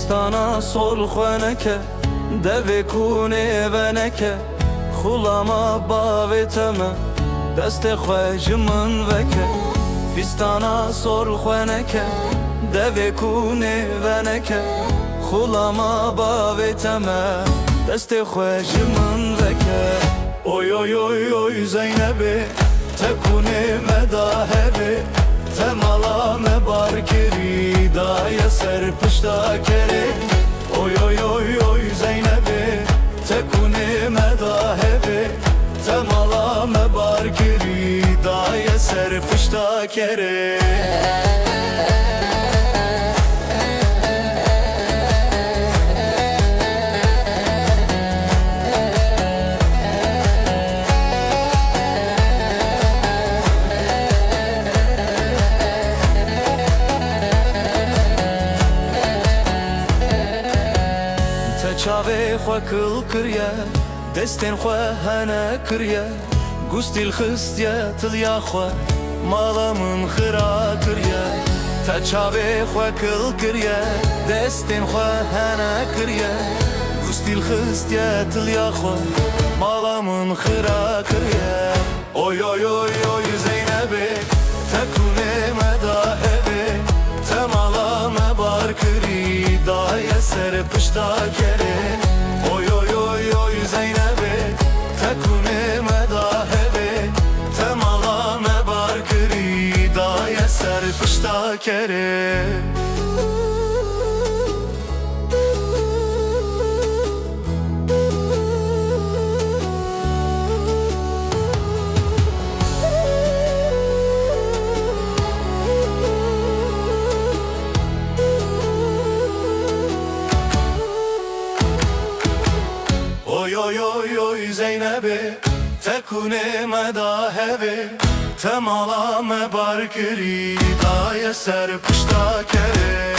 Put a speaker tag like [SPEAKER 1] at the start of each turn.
[SPEAKER 1] Fistana sol khweneke Deve kune veneke Khulama baveteme Deste khwe jimın veke Fistana sol khweneke Deve kune veneke Khulama baveteme Deste khwe jimın veke Oy oy oy oy Zeynebi Tekune medahebi Temala me barkiri Daya serpışta kere Oy oy oy oy Zeynebi Tekune medahebi Temala me barkiri Daya serpışta kere Çave xwe kıl kiriye Destên xwe hene kiriye Gustil xistiye tilya xwe Mala min xira kiriye Te çavê xwe kıl kiriye Destên xwe hene kiriye Gustil xistiye tilya xwe Mala min xira kiriye Oy oy oy oy Zeynebê Tekune me dahevê Te mala me bar kirî Daye serpişta kere Oy oy oy oy Zeynebê Tekune me dahevê Te mala me bar kirî Daye serpişta kere Oy oy oy oy Zeynebê Tekune me dahevê Te mala me bar kirî Daye serpişta kere